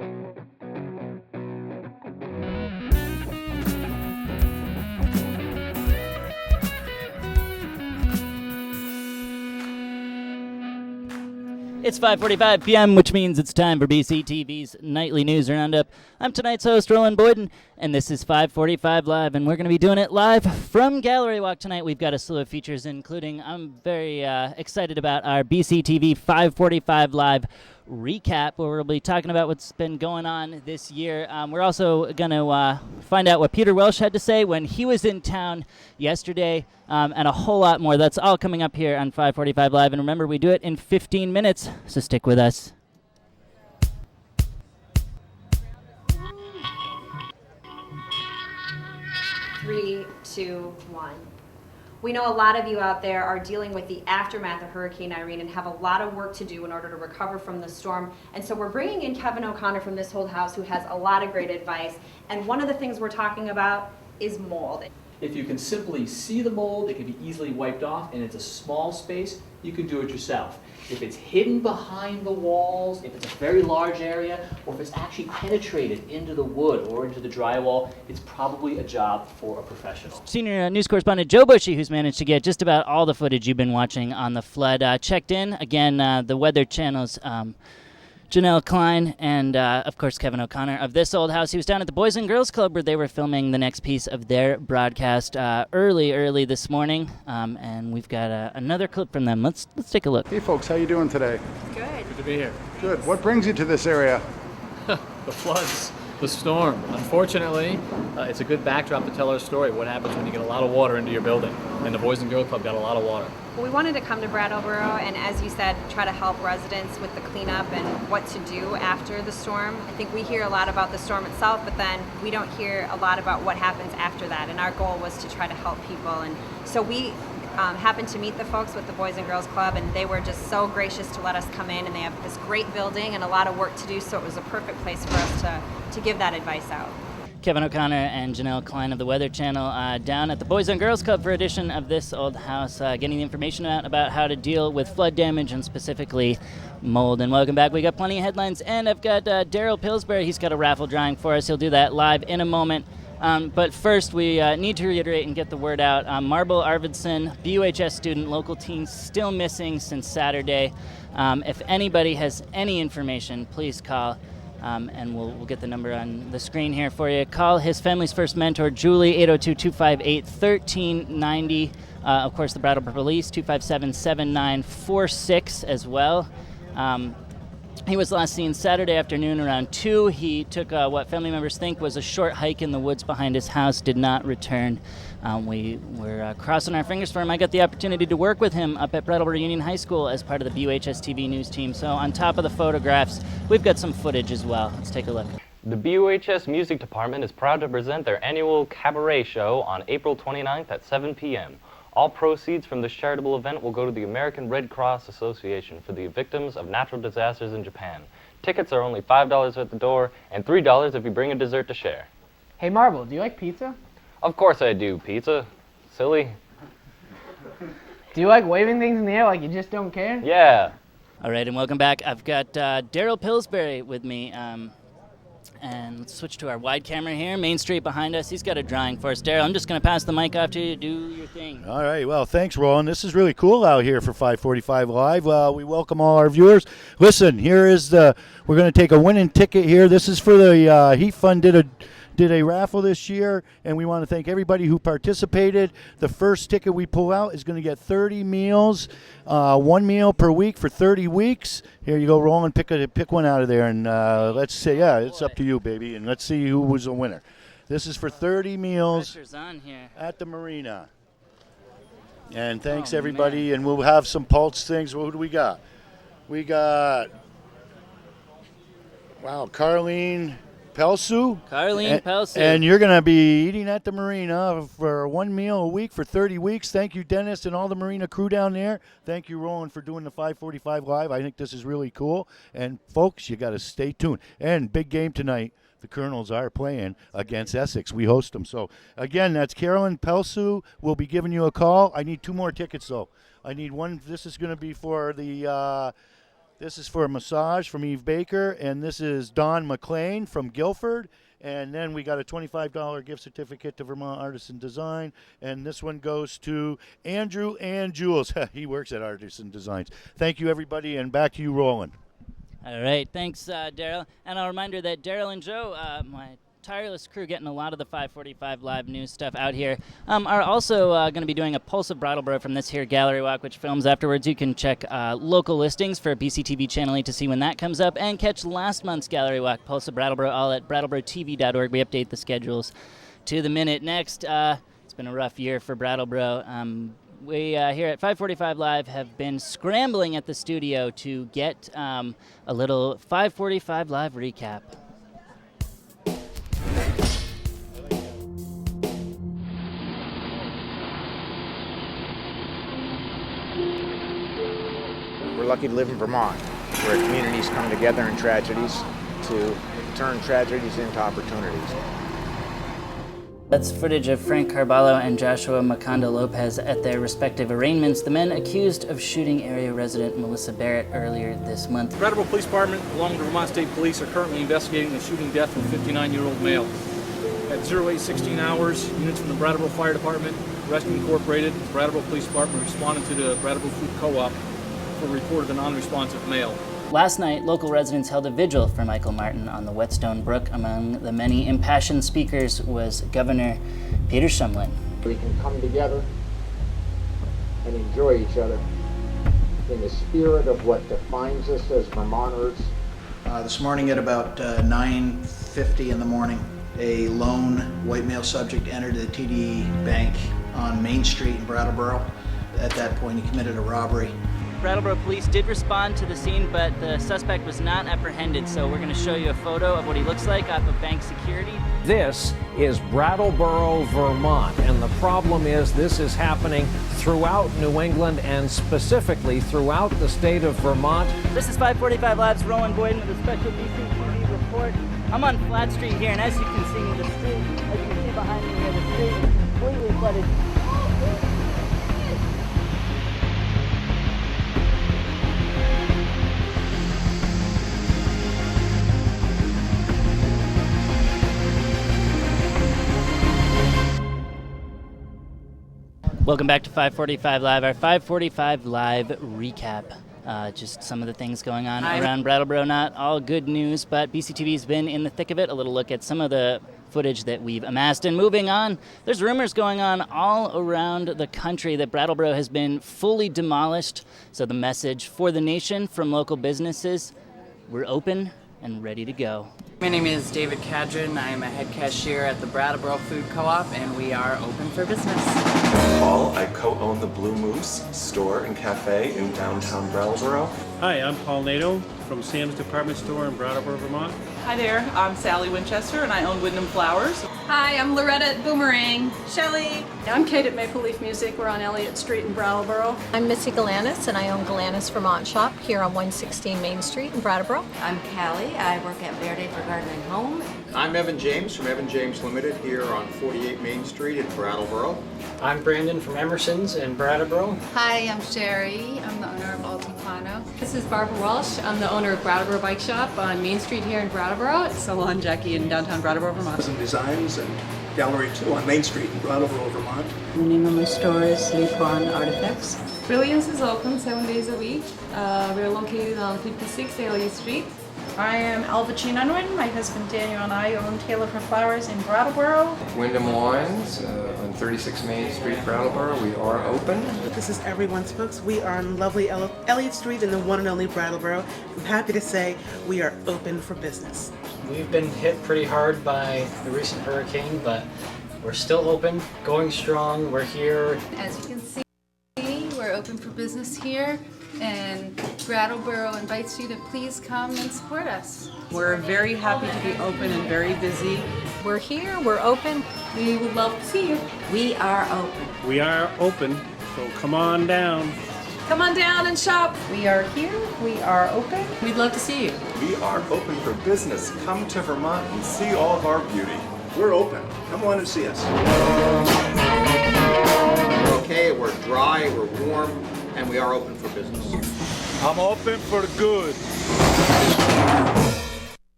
It's 5:45 p.m., which means it's time for BCTV's Nightly News Roundup. I'm tonight's host, Roland Boyden, and this is 5:45 Live, and we're going to be doing it live from Gallery Walk tonight. We've got a slew of features, including I'm very excited about our BCTV 5:45 Live recap, where we'll be talking about what's been going on this year. We're also going to find out what Peter Welsh had to say when he was in town yesterday, and a whole lot more. That's all coming up here on 5:45 Live. And remember, we do it in 15 minutes, so stick with us. Three, two, one. We know a lot of you out there are dealing with the aftermath of Hurricane Irene and have a lot of work to do in order to recover from the storm. And so we're bringing in Kevin O'Connor from This Old House, who has a lot of great advice. And one of the things we're talking about is mold. If you can simply see the mold, it can be easily wiped off, and it's a small space, you can do it yourself. If it's hidden behind the walls, if it's a very large area, or if it's actually penetrated into the wood or into the drywall, it's probably a job for a professional. Senior news correspondent Joe Bushy, who's managed to get just about all the footage you've been watching on the flood, checked in. Again, the Weather Channel's Janelle Klein and, of course, Kevin O'Connor of This Old House. He was down at the Boys and Girls Club where they were filming the next piece of their broadcast early this morning, and we've got another clip from them. Let's take a look. Hey, folks, how you doing today? Good. Good to be here. Good. What brings you to this area? The floods, the storm. Unfortunately, it's a good backdrop to tell our story. What happens when you get a lot of water into your building? And the Boys and Girls Club got a lot of water. Well, we wanted to come to Brattleboro and, as you said, try to help residents with the cleanup and what to do after the storm. I think we hear a lot about the storm itself, but then we don't hear a lot about what happens after that. And our goal was to try to help people. And so we happened to meet the folks with the Boys and Girls Club, and they were just so gracious to let us come in. And they have this great building and a lot of work to do, so it was a perfect place for us to give that advice out. Kevin O'Connor and Janelle Klein of the Weather Channel down at the Boys and Girls Club for edition of This Old House, getting the information out about how to deal with flood damage and specifically mold. And welcome back. We got plenty of headlines, and I've got Daryl Pillsbury. He's got a raffle drawing for us. He'll do that live in a moment. But first, we need to reiterate and get the word out. Marble Arvidsson, BUHS student, local teen, still missing since Saturday. If anybody has any information, please call. And we'll get the number on the screen here for you. Call his family's first mentor, Julie, 802-258-1390. Of course, the Brattleboro Police, 257-7946 as well. He was last seen Saturday afternoon around 2. He took what family members think was a short hike in the woods behind his house, did not return. We were crossing our fingers for him. I got the opportunity to work with him up at Brattleboro Union High School as part of the BUHS TV news team. So on top of the photographs, we've got some footage as well. Let's take a look. The BUHS Music Department is proud to present their annual cabaret show on April 29th at 7 p.m. All proceeds from this charitable event will go to the American Red Cross Association for the victims of natural disasters in Japan. Tickets are only $5 at the door and $3 if you bring a dessert to share. Hey Marble, do you like pizza? Of course I do, pizza. Silly. Do you like waving things in the air like you just don't care? Yeah. All right, and welcome back. I've got Daryl Pillsbury with me. And let's switch to our wide camera here. Main Street behind us. He's got a drawing for us. Daryl, I'm just going to pass the mic off to you to do your thing. All right. Well, thanks, Roland. This is really cool out here for 5:45 Live. We welcome all our viewers. Listen, we're going to take a winning ticket here. This is for the Heat Fund did a raffle this year, and we want to thank everybody who participated. The first ticket we pull out is going to get 30 meals, 1 meal per week for 30 weeks. Here you go, Roland, pick one out of there, and let's say, it's up to you, baby, and let's see who was the winner. This is for 30 meals on here at the marina. And thanks, everybody, and we'll have some pulse things. Who do we got? We got, Carlene Pelsu. And you're going to be eating at the marina for 1 meal a week for 30 weeks. Thank you, Dennis, and all the marina crew down there. Thank you, Roland, for doing the 5:45 Live. I think this is really cool. And, folks, you got to stay tuned. And big game tonight. The Colonels are playing against Essex. We host them. So, again, that's Carolyn Pelsu. We'll be giving you a call. I need 2 more tickets, though. I need one. This is going to be for the This is for a massage from Eve Baker, and this is Don McLean from Guilford. And then we got a $25 gift certificate to Vermont Artisan Design, and this one goes to Andrew and Jules. He works at Artisan Designs. Thank you, everybody, and back to you, Roland. All right, thanks, Daryl. And a reminder that Daryl and Joe, my tireless crew getting a lot of the 545 Live news stuff out here, are also going to be doing a Pulse of Brattleboro from this here gallery walk, which films afterwards. You can check local listings for BCTV Channel 8 to see when that comes up, and catch last month's gallery walk, Pulse of Brattleboro, all at brattleboro.tv.org. We update the schedules to the minute. Next, it's been a rough year for Brattleboro. We here at 545 Live have been scrambling at the studio to get a little 545 Live recap. We're lucky to live in Vermont, where communities come together in tragedies to turn tragedies into opportunities. That's footage of Frank Carballo and Joshua Macondo Lopez at their respective arraignments, the men accused of shooting area resident Melissa Barrett earlier this month. The Brattleboro Police Department, along with the Vermont State Police, are currently investigating the shooting death of a 59-year-old male. At 0816 hours, units from the Brattleboro Fire Department, Rescue Incorporated, the Brattleboro Police Department responded to the Brattleboro Food Co-op for a report of a non-responsive male. Last night, local residents held a vigil for Michael Martin on the Whetstone Brook. Among the many impassioned speakers was Governor Peter Shumlin. We can come together and enjoy each other in the spirit of what defines us as Vermonters. This morning at about 9:50 in the morning, a lone white male subject entered the TD Bank on Main Street in Brattleboro. At that point, he committed a robbery. Brattleboro police did respond to the scene, but the suspect was not apprehended, so we're going to show you a photo of what he looks like off of bank security. This is Brattleboro, Vermont, and the problem is this is happening throughout New England and specifically throughout the state of Vermont. This is 545 Live's Rowan Boyden with a special BCTV report. I'm on Flat Street here, and as you can see, the street, as you can see behind me here, the street is completely flooded. Welcome back to 545 Live, our 545 Live recap. Just some of the things going on around Brattleboro. Not all good news, but BCTV's been in the thick of it. A little look at some of the footage that we've amassed. And moving on, there's rumors going on all around the country that Brattleboro has been fully demolished. So the message for the nation from local businesses, we're open and ready to go. My name is David Cadron. I am a head cashier at the Brattleboro Food Co-op, and we are open for business. Paul, I co-own the Blue Moose store and cafe in downtown Brattleboro. Hi, I'm Paul Nato from Sam's Department Store in Brattleboro, Vermont. Hi there, I'm Sally Winchester and I own Wyndham Flowers. Hi, I'm Loretta at Boomerang. Shelley. I'm Kate at Maple Leaf Music. We're on Elliott Street in Brattleboro. I'm Missy Galanis and I own Galanis Vermont Shop here on 116 Main Street in Brattleboro. I'm Callie. I work at Verde for Garden and Home. I'm Evan James from Evan James Limited here on 48 Main Street in Brattleboro. I'm Brandon from Emerson's in Brattleboro. Hi, I'm Sherry. I'm the owner of Altiplano. This is Barbara Walsh. I'm the owner of Brattleboro Bike Shop on Main Street here in Brattleboro. Salon Jackie in downtown Brattleboro, Vermont. Some designs and Gallery 2 on Main Street in Brattleboro, Vermont. The name of my store is Sleep-On Artifacts. Brilliance is open 7 days a week. We're located on 56 Elliott Street. I am Alva Chinanwin. My husband Daniel and I own Taylor for Flowers in Brattleboro. Wyndham Wines on 36 Main Street, Brattleboro. We are open. This is Everyone's Books. We are on lovely Elliott Street in the one and only Brattleboro. I'm happy to say we are open for business. We've been hit pretty hard by the recent hurricane, but we're still open, going strong. We're here. As you can see, we're open for business here. And Brattleboro invites you to please come and support us. We're very happy to be open and very busy. We're here, we're open. We would love to see you. We are open. We are open, so come on down. Come on down and shop. We are here, we are open. We'd love to see you. We are open for business. Come to Vermont and see all of our beauty. We're open. Come on and see us. We're okay, we're dry, we're warm, and we are open for business. I'm open for good.